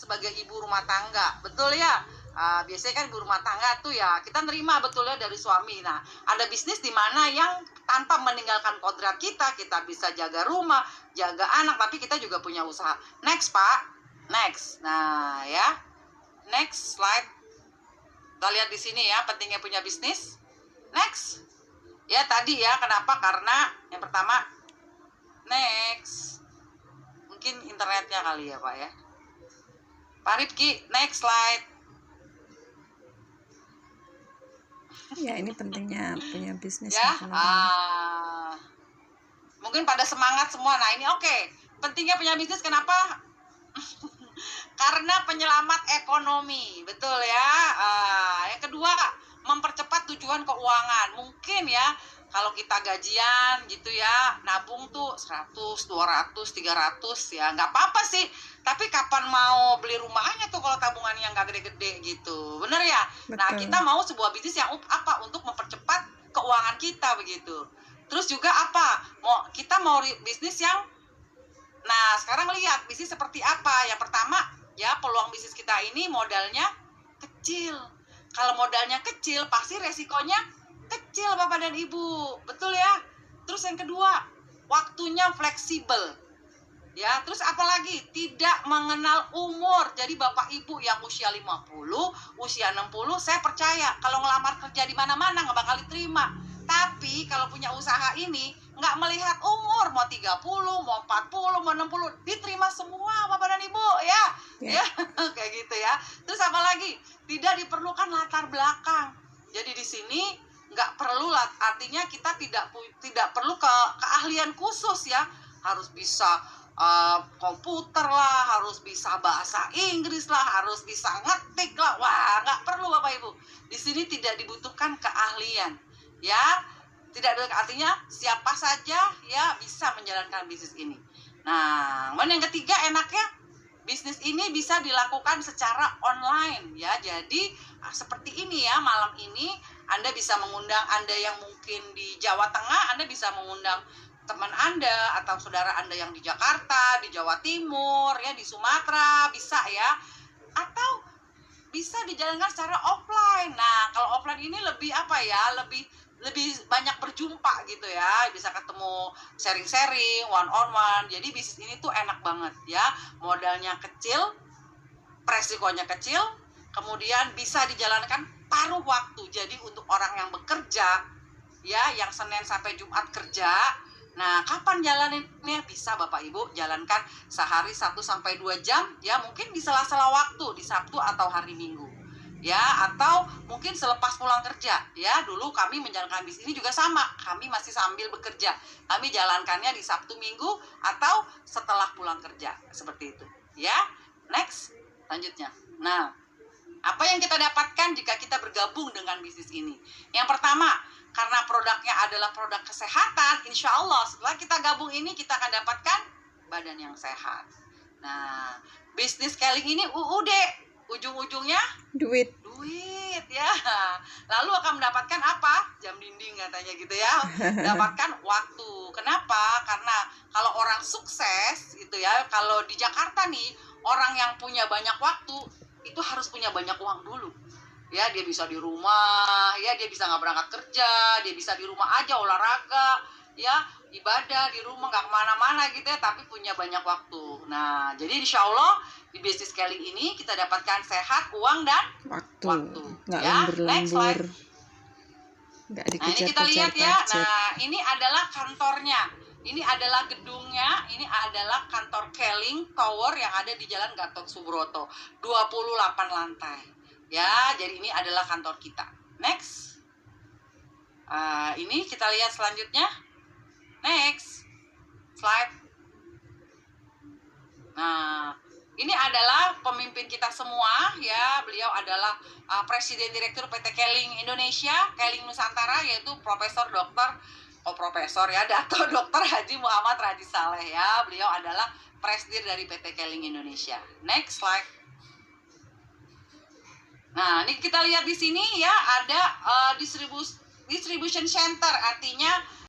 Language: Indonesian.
sebagai ibu rumah tangga, betul ya? Biasanya kan ibu rumah tangga tuh ya kita nerima betulnya dari suami. Nah, ada bisnis di mana yang tanpa meninggalkan kodrat kita bisa jaga rumah, jaga anak, tapi kita juga punya usaha. Next, Pak. Next. Nah, ya. Next slide. Kita lihat di sini ya, pentingnya punya bisnis. Next. Ya, tadi ya, kenapa? Karena yang pertama, next. Mungkin internetnya kali ya, Pak ya. Pak Rifki, next slide. Ya, ini pentingnya punya bisnis Ya, teman-teman. mungkin pada semangat semua. Nah, ini oke. Pentingnya punya bisnis kenapa? Karena penyelamat ekonomi, betul ya. Yang kedua, mempercepat tujuan keuangan. Mungkin ya, kalau kita gajian gitu ya, nabung tuh 100, 200, 300 ya, nggak apa-apa sih. Tapi kapan mau beli rumahnya tuh kalau tabungannya nggak gede-gede gitu, bener ya? Betul. Nah, kita mau sebuah bisnis yang apa? Untuk mempercepat keuangan kita begitu. Terus juga apa? Kita mau bisnis yang, nah sekarang lihat bisnis seperti apa. Yang pertama ya, peluang bisnis kita ini modalnya kecil. Kalau modalnya kecil pasti resikonya kecil Bapak dan Ibu, betul ya. Terus yang kedua, waktunya fleksibel ya. Terus apalagi tidak mengenal umur. Jadi Bapak Ibu yang usia 50, usia 60, saya percaya kalau ngelamar kerja di mana-mana nggak bakal diterima. Tapi kalau punya usaha ini nggak melihat umur, mau 30, mau 40, mau 60, diterima semua Bapak dan Ibu ya. Ya, kayak gitu ya. Terus apalagi tidak diperlukan latar belakang. Jadi di sini nggak perlu, artinya kita tidak perlu keahlian khusus ya. Harus bisa komputer lah, harus bisa bahasa Inggris lah, harus bisa ngetik lah. Wah, nggak perlu Bapak Ibu. Di sini tidak dibutuhkan keahlian, ya. Tidak ada, artinya siapa saja ya bisa menjalankan bisnis ini. Nah, yang ketiga enaknya bisnis ini bisa dilakukan secara online ya. Jadi seperti ini ya, malam ini Anda bisa mengundang, Anda yang mungkin di Jawa Tengah, Anda bisa mengundang teman Anda atau saudara Anda yang di Jakarta, di Jawa Timur, ya di Sumatera, bisa ya. Atau bisa dijalankan secara offline. Nah, kalau offline ini lebih apa ya? Lebih banyak berjumpa gitu ya. Bisa ketemu, sharing-sharing, one on one. Jadi bisnis ini tuh enak banget ya. Modalnya kecil, resikonya kecil, kemudian bisa dijalankan paruh waktu. Jadi untuk orang yang bekerja ya, yang Senin sampai Jumat kerja, nah kapan jalaninnya? Bisa Bapak Ibu jalankan sehari 1-2 jam ya, mungkin di sela-sela waktu, di Sabtu atau hari Minggu ya, atau mungkin selepas pulang kerja ya. Dulu kami menjalankan bisnis ini juga sama, kami masih sambil bekerja, kami jalankannya di Sabtu Minggu atau setelah pulang kerja, seperti itu ya. Next, lanjutnya. Nah, apa yang kita dapatkan jika kita bergabung dengan bisnis ini? Yang pertama, karena produknya adalah produk kesehatan, insya Allah setelah kita gabung ini kita akan dapatkan badan yang sehat. Nah, bisnis scaling ini UUD, ujung-ujungnya Duit ya. Lalu akan mendapatkan apa? Jam dinding katanya gitu ya. Dapatkan waktu. Kenapa? Karena kalau orang sukses itu ya, kalau di Jakarta nih, orang yang punya banyak waktu itu harus punya banyak uang dulu ya. Dia bisa di rumah ya, dia bisa nggak berangkat kerja, dia bisa di rumah aja olahraga ya, ibadah di rumah, nggak kemana-mana gitu ya, tapi punya banyak waktu. Nah, jadi insya Allah di bisnis scaling ini kita dapatkan sehat, uang, dan waktu nggak ya. Next slide. Nggak Nah, ini kita lihat ya. Nah, ini adalah kantornya, ini adalah gedungnya, ini adalah kantor Keling Tower yang ada di Jalan Gatot Subroto, 28 lantai ya. Jadi ini adalah kantor kita. Next, ini kita lihat selanjutnya. Next slide. Nah, ini adalah pemimpin kita semua ya. Beliau adalah Presiden Direktur PT Keling Indonesia, Keling Nusantara, yaitu Profesor Dato Dr. Haji Muhammad Raji Saleh ya. Beliau adalah Presdir dari PT Keling Indonesia. Next slide. Nah, ini kita lihat di sini ya, ada distribution center, artinya